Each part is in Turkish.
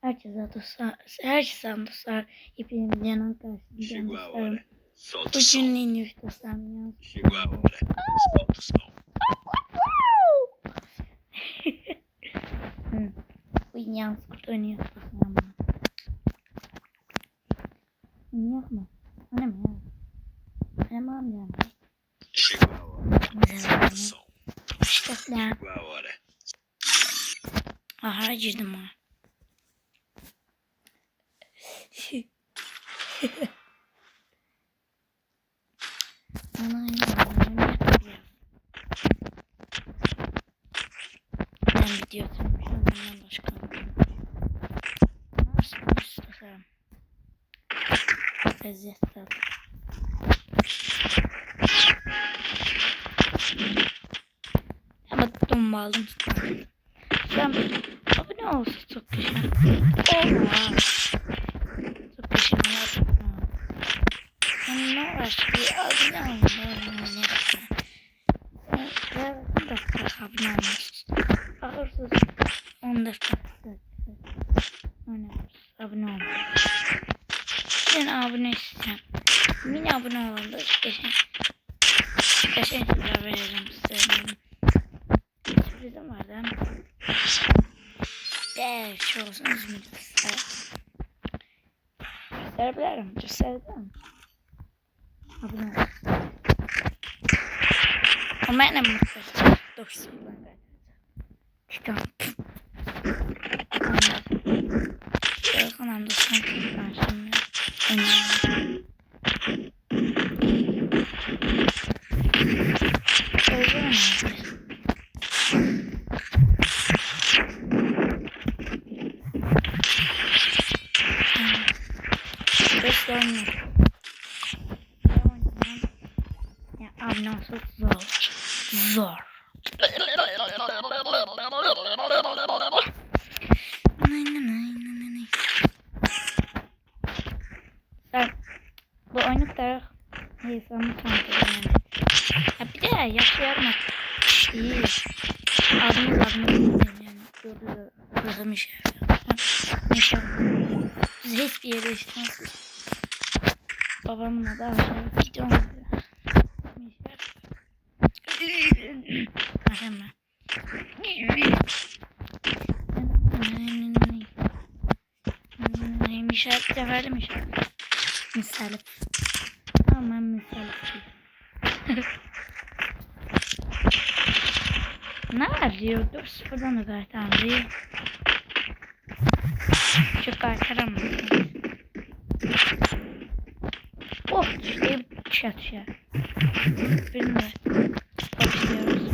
Herkese dostlar. Hepiniz yanın karşısında dostlarım. Bugün yeni dostlarım ya. Bugün yalnız kurt oynuyor dostlarım. Oynuyor mu? Öyle mi ya? Öyle mi amcam? Dostlar. Aha girdim ha. Ben video atmışım. Bundan başka. Nasıl dostlarım? Lezzet tadı. Ama domba aldım. Sen abone olsun çok güzel. Oha. Çok güzel. Ne var? Bir abone olun. Bir dakika abone olmuşsun. Ağırsız 14 dakika. Abone olun. Sen abone istedim. Mini abone olun da geçen şeyler veririm size. Sürprizim var değil mi? Değerli olsun İzmir'de. Gösterebilirim. Gösterebilirim. Abone olun. Ama en mutlu. Dostum ben. Titan. Kanalımda son ben şimdi oynuyorum. Öyle mi? Göstermiyor. Ya abone olsa zor. Zor. Bu oyunluklar insanı tanıtıyor. Ya bir de yaşayalım. İyi. Adımız yani. Gördü kızmış. Neyse. Biz hiçbir yere istemez. Babamla da aşağı gidiyorum. Hemen. Müşahit de verdi müşahit. Misal. Tamam misal. Ne arıyor? 4-0'dan da zaten arıyor. Şu kartara mı? Oh işte çatışa. Benimle başlıyoruz.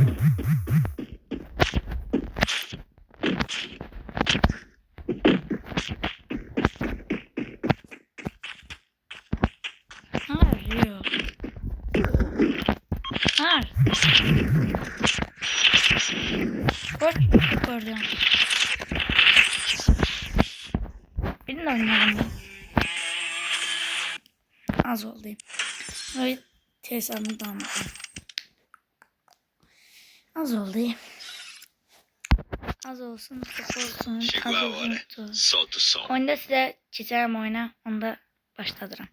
Ne arıyor? Var. Koç oradan. Benimle oynayalım. Az oldu. Ve tesisatını tamamladım. Az oldu. Az olsun, çok olsun, az olsun. Oyunda size çizerim oyuna, onda başlatırım.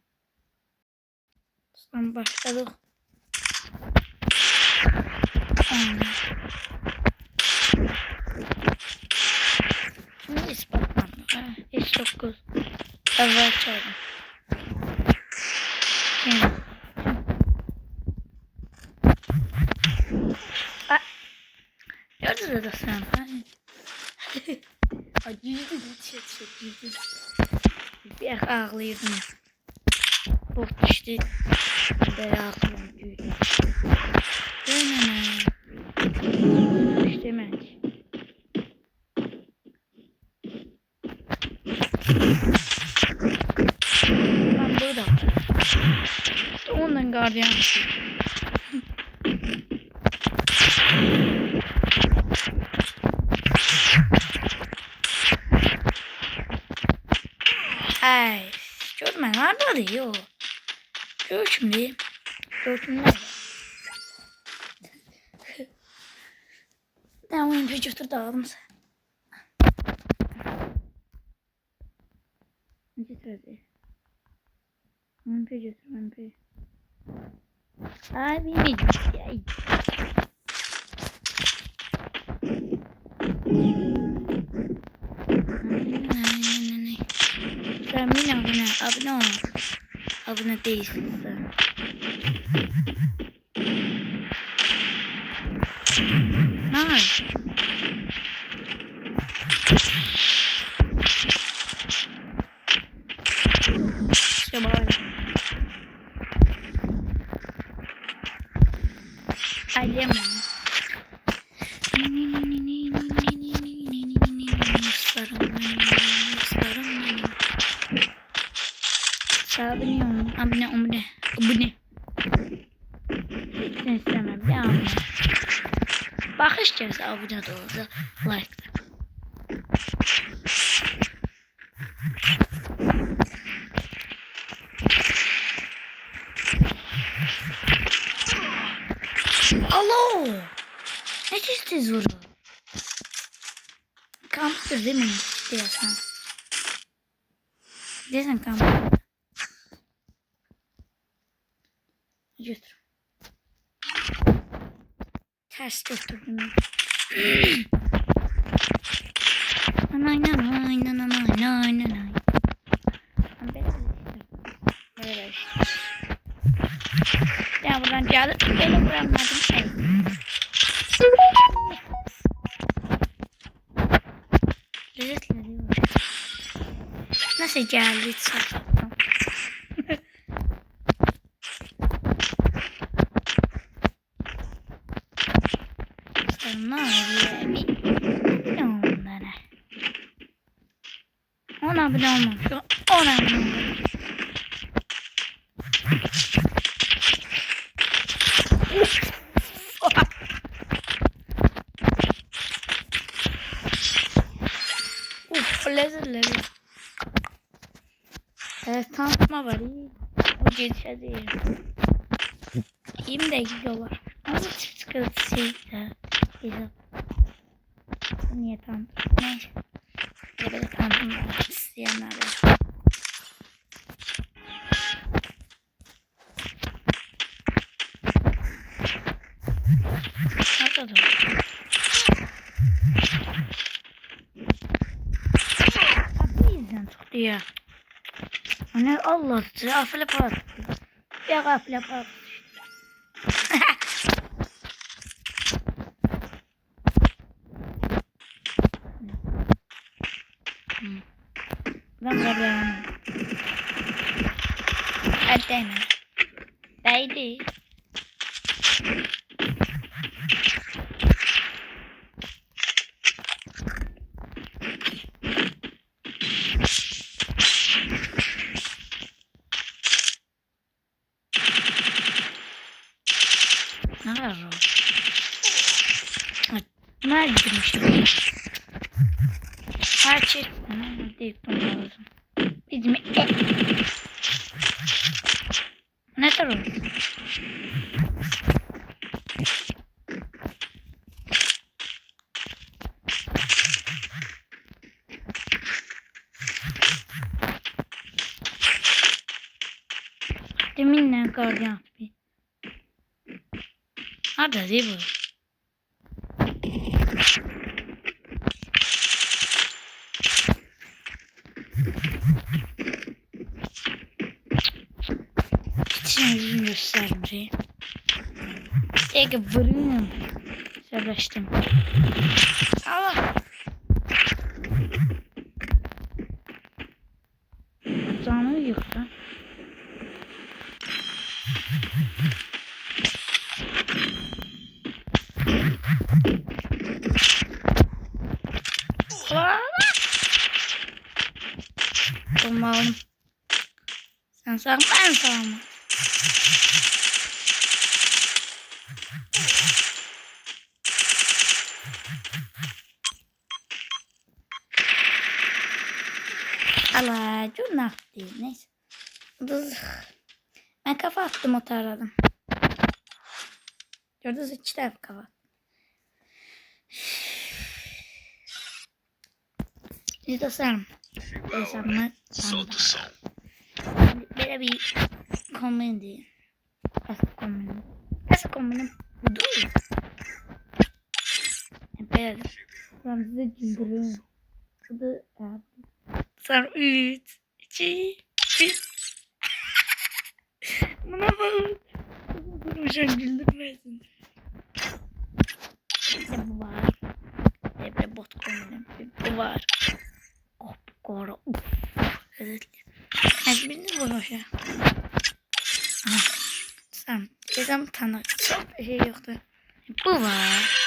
Sonra başladık. Şimdi ispatlandı. Hiç çok güzel. Evvel çaldım. Gördün de sen. Acıydı. Bir ağlıyordum. Bok düştü. Ben ağlıyorum. Döneme. İşte ben. Ben burada. Ondan gardiyan. Ay, görme nerede arıyor? Gör şimdi. Nerede? Ben oyun bir götür dağıldım sen. Getir hadi. MP götür MP. Abi ne diyor? Sen beni abone ol. Abone değilsin sen. Nice. İşte böyle. Ailem. Abone. Abone. Hiç istemem. Bir abone. Bakış gelirse abone de olsa like. Alo. Ne çizdiniz bunu? Kamptır değil mi? Diyorsan. Diyorsan kamp. Götür. Ters götürdüm. Nay. Böyle işte. Ya buradan gelip beni bırakmadım. Lezzetli değil mi? Nasıl geldi saçma? Ne oluyor? Ne onlara? Ona bile olmamış. Ona bile olmamış. Lezzetli. Evet tanıtma var iyi. O gelişe değil. 20 dakika var. Ama sıkıntısıydı. Niye tanıtım? Neyse. Böyle tanıtım var. İsteyenler var. Nerede dur? Tatlı yüzden tuttu ya. Hani Allah size afile para tuttu. Ya afile para tuttu. Ben problem. Hadi mi? Değdi. Ne var o? Nerede gitmiştim? Her şey değil lazım. Bizim ne tarafı? Demin ne gardiyan bir. Hadi değil bu. Şimdi göstereyim. Ege vurayım. Sebeştim. Allah. Canı yıktı. Umarım. Sen sağ ben sağ mı? Allah günah değil neyse. Ben kafa attım o taradan. Gördünüz iki tarafı kafa. Bir tasarım. hesabımı tanıdım. Böyle bir komedi. Asıl komedi budur. Böyle ben size güldürüyorum. Bu da sonra 3, 2, 1. Buna bakın. Durmuşan güldürmesin. İşte bu var. Böyle bot komedi. Bu var. Kopkora. Evet. Birini vurmuş ya. Tamam. Hesabım tanıdık. Çok bir şey yoktu. Bu var.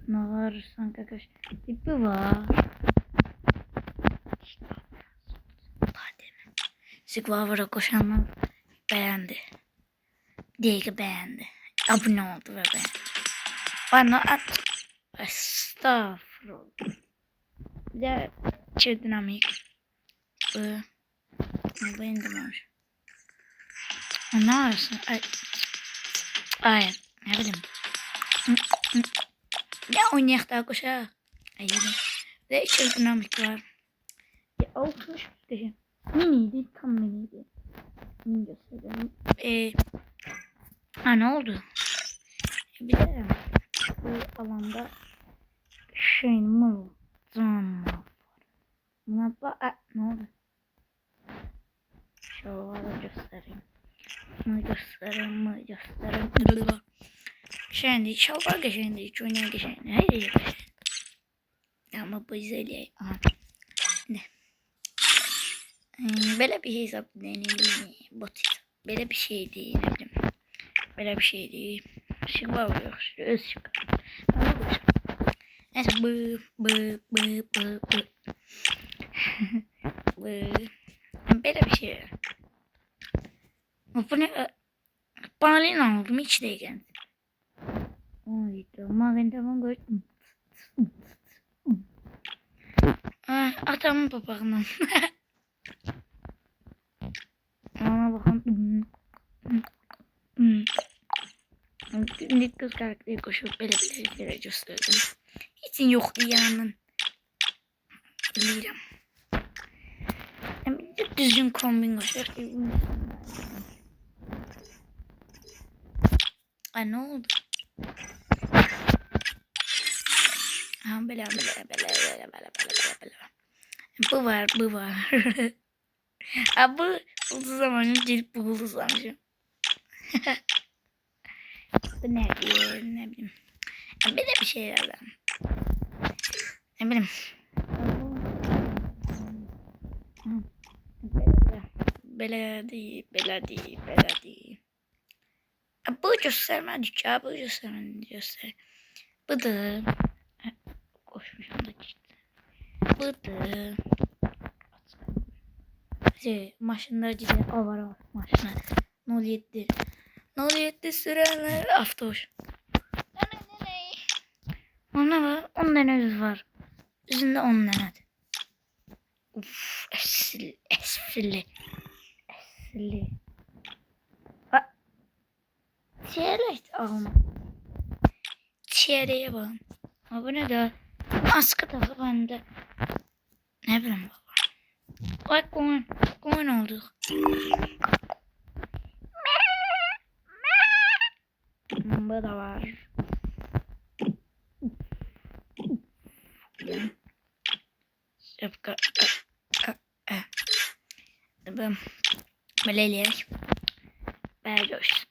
Ne var sanki arkadaş? Bu var. Sigvavara koşanlar beğendi. Diye beğendi. Abone oldu ve beğendi. Bana at. Estağfurullah. Bir de çift dinamik. Bu indirmemiş. Ne arasın? Ay. Ne bileyim. Ne oynayak daha koşa. Ay yedim. Ve çift dinamik var. Ya altmış diyeceğim. Miniydi. Tam miniydi. Mini göstereyim. Ne oldu? Bir de bu alanda şey mi? Zaman var. Buna bak. Ne oldu? Şöyle göstereyim. Bunu göstereyim. Şimdi şalvar geçendi. Hiç oynayan geçendi. Hayır geçendi. Ama bu güzel. Aha. Ne? Böyle bir hesap deneyim. Bot hesap. Böyle bir şey değil. Ne bileyim. Böyle bir şey değil. Şimdi var. Öz çıkar. Neyse böyle bir şey. Bu ne? Balina aldım içteyken. Oy tamam ben tamam gördüm. Atamın papağanım. Ona bakın. Günlük kız karakteri koşup böyle şeyler gösterdim. Hiçin yoktu yanımın. Bilirim. Düzgün kombin gösterdim. Ne oldu? Böyle. Bu var. Bu buldu zamanı gelip buldu sanmışım. Bu ne bileyim. Böyle bir şey herhalde. Ne bileyim. Böyle değil. Bu göstermedik ya. Bu da koşmuşum da çıktı. Bu da maşınlar gidiyor. Var maşına. 07 sürenler aftoş. Ona var. 10 tane yüz var. Yüzünde 10 tane. Uf, esfili. Çeyrek alma. Çeyreğe bakın. Bu ne de? Askı takı bende. Ne bileyim baba. Ay koyun olduk. Bu da var. Şapka. Meleliğe. Bergoş.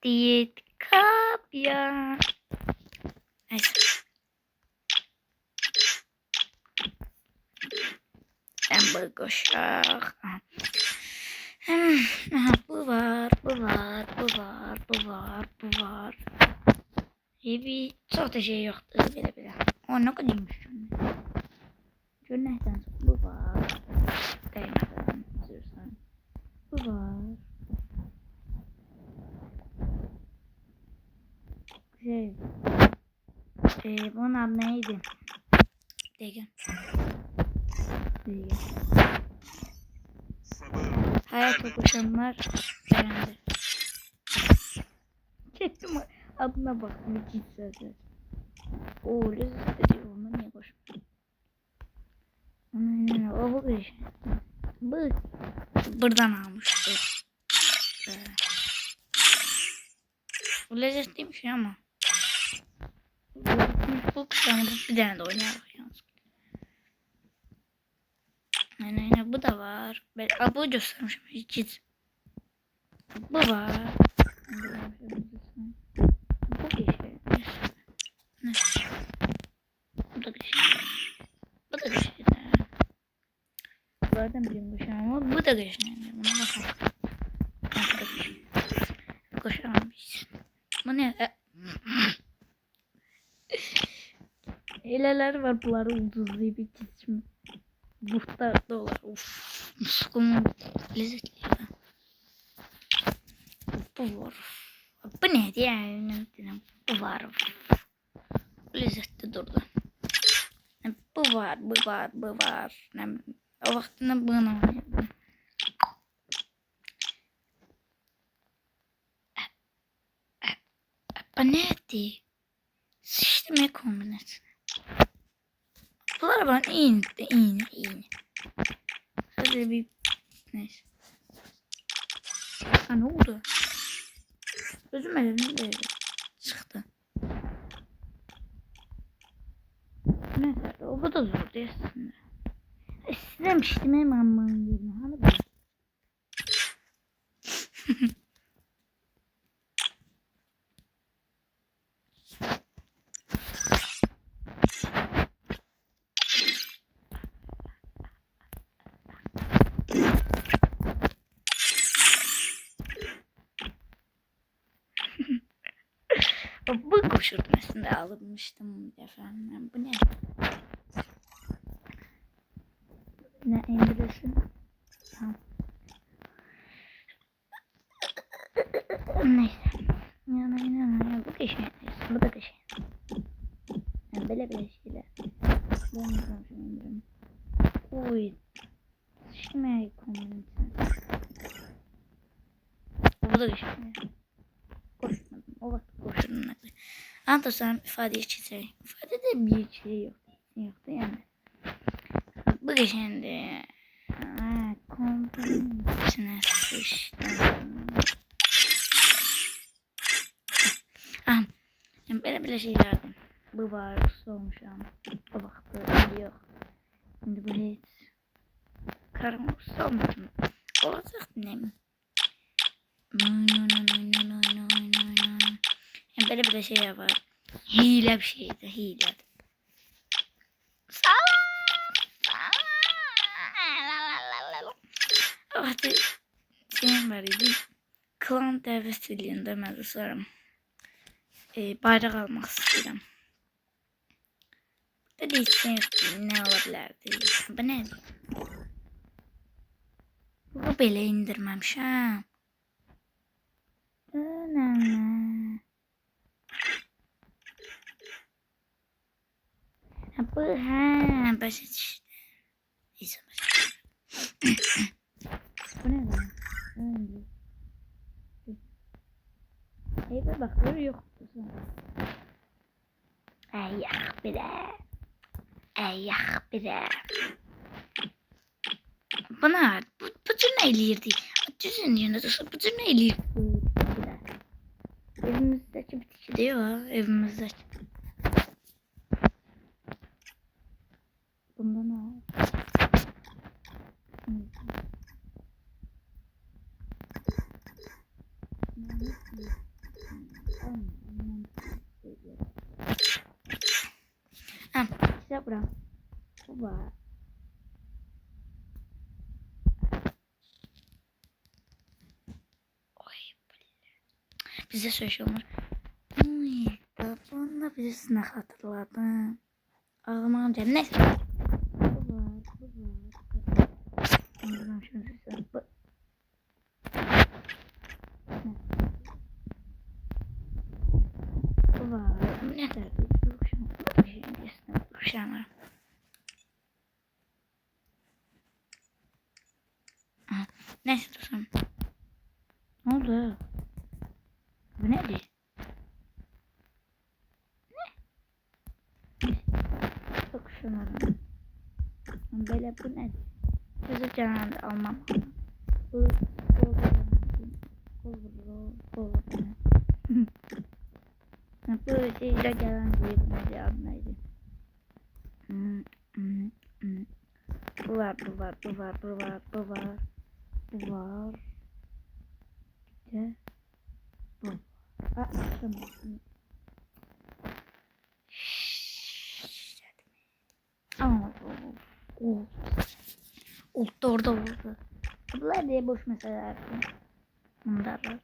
Diyet kapya. Neyse. Ben bergoşak. Bu var. Bir çok da şey yoktu bile. O ne kadarmış şimdi. Cürnehten bu var. Değmeden üzülsen. Bu var. Bunun adı neydi? Degen. Hayat kokuşanlar beğendi. Kesin adına bak. Müthiş sözler. Oo lezzet ediyor. Onu niye koşmuyor? Aynen o bu bir şey. Bu buradan almıştı. Bu lezzetliymiş ama. Bu kuşlarını bir tane de oynayalım yalnız. Aynen bu da var. Ben bu göstermişim hiç. Bu var. Bu bir şey. Ne? Bu da bir şey. Bu da bir şey. Zaten bilim kuşağı ama bu da geçmiyor. Buna bakalım. Bu da bir şey. Koşamamış. Bu ne? Hileler var bunları ucuzlayıp içişim. Buhtar dolar. Uf. Muskumun lezzetli ya. Bu var. Bu ne diye bu var. Bu lezzetli durdu. Bu var, bu var, bu var. O vaktinde bunu oynadım. Bu neydi? Sıçtım ya kombinasyon. Bunlar bana iğne. Hadi bir neyse. Ha ne oldu? Gözüm elimde çıktı. Neyse o bu da zor değil aslında. İstemiştim hemen bana yerine. Hani bu. Bu koşurtmasında alınmıştım efendim. Bu ne? Ne endiresin? Tamam. Neyse. Yani bu kişi. Bu da kişi. Yani böyle şeyler. Ben Uy. Şimdi kombinasyon. Bu da kişi. Koşmadım. O vakit koşurdum. Anlasam ifadeye çizeyim. İfadede bir şey yok. Yoktu yani. Bu geçende kompun içine sıçtım. Şimdi böyle şeylerden. Bu var, olmuş ama. O vakti yok. Şimdi bu hiç. Karım olmuşum. Olacak ne mi? Böyle şey var. Hile bir şeydi, hile. Hadi şeyim var idi. Klan devresiliğinde mən sorarım. Bayrak almak istedim. Burada değişken ne olabilirdi? Bu nedir? Bu belə indirməmişəm. Bu başa düşdü. Neyse başa. Bu ne lan? Eyvah bak böyle yok. Eyvah bir de. Eyvah bir de. Bana bu tür ne elirdi? Düzün yerine dursa bu tür ne elirdi? Evimizdeki bitki diyor evimizdeki. Bunda ne var? İşte bura. Bu var. Bize söylüyorlar. Bunda bize ne hatırladım. Ağlamam canım. Neyse. Bu var. Ben şunu söyleyeyim. Bu var. Ne kadar kuşağım. Neyse dursun. Ne oldu? Bu neydi? Çok şunlarım. Böyle bu ne? Özür dilerim almam. Bu böyle şeyle gelen bir adı neydi? Bu var. Bu var. Bir de bu. Tamam. Orada vurdu. Bunlar diye boş meseleler. Bunlar var.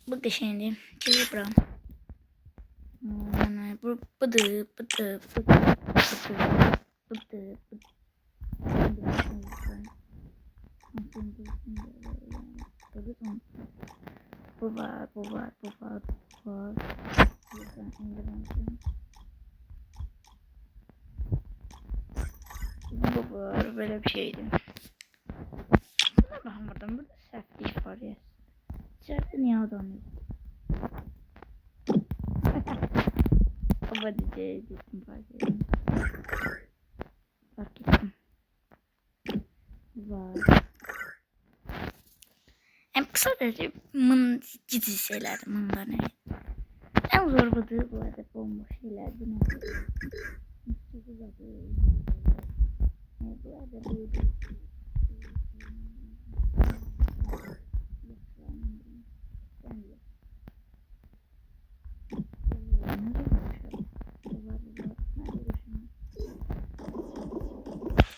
Bu da şimdi çizgi bırak. Bıdı. Bu var. Bu var. Böyle bir şeydi. Buna bakmadım. Burada sertlik var ya. İçeride niye adam yok? Baba diyeceğim. Fark ettim. Var. Hem kısaca ciddi şeyler bunlar ne? En zor bu arada bomboş şeyler. Çok uzak. Bu arada bu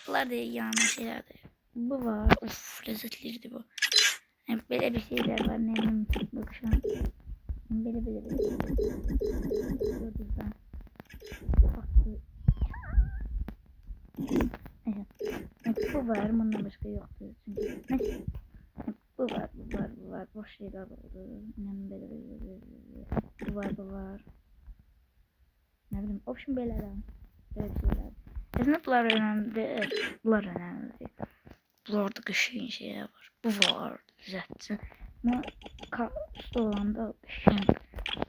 bunlar da yanlış şeylerdi. Bu var. Of lezzetliydi bu. Yani böyle bir şeyler var. Ne bileyim. Bak şu an. Böyle. Buradan. Evet. Bu var. Bundan başka yoktu. Çünkü neyse. Bu var. Boş şeyler oldu. Yani böyle. Bu var. Ne bileyim. Option beylerden. Böyle şeyler. Aslında bunlar önemli değil. Bunlarda şeyler var. Bu var. Lezzetli. Ama usta olan da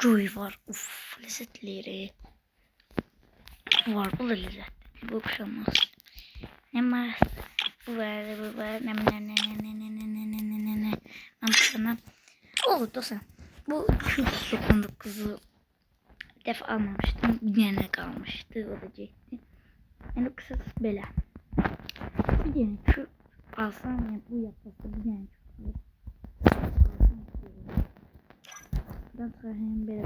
Joy var. Uf lezzetleri. Var bu da lezzetli. Bu kuşamaz. Ama bu var. Ne. Ben kuşamam. Dostlar. Bu 299'u bir defa almamıştım. Bir tane kalmıştı. O da çekti. Yani kısası böyle. Bir tane şu alsam ya bu yapması bir tane çok ben sonra hem böyle.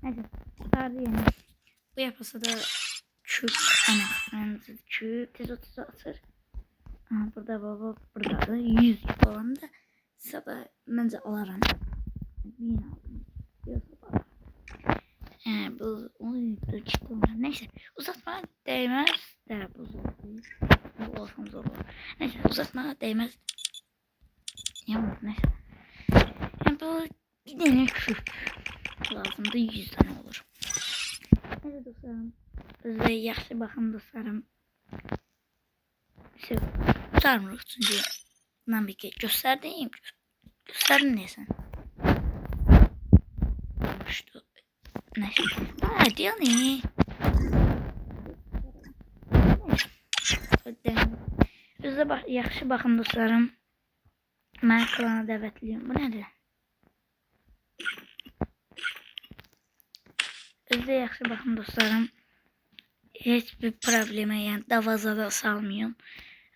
Neyse. Sardı yani. Bu yapası da çöp. Çöp. Tez 30 atır. Burada baba. Burada da 100 falan da. Sabah bence alarım. Bir yine aldım. Yoksa bu onu çıktı. Neyse uzatma değmez. Bu olsun zor olur. Neyse uzatma değmez. Yağmur neyse. Yani bu bir tane küp lazımdı 100 tane olur. Neyse dostlarım. Özde yaxşı bakın dostlarım. Tutarmırıq çünkü ben bir kez gösterdim neyse. Olmuştu. Neyse. Hadi yani. Özde yaxşı bakın dostlarım. Ben klana dəvətliyim. Bu nədir? Özde yaxşı bakın dostlarım. Hiçbir probleme yani davazada salmayın.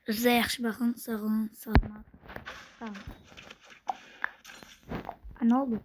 Özde yaxşı bakın. Sağ olun. Sağ olun. Ne oldu?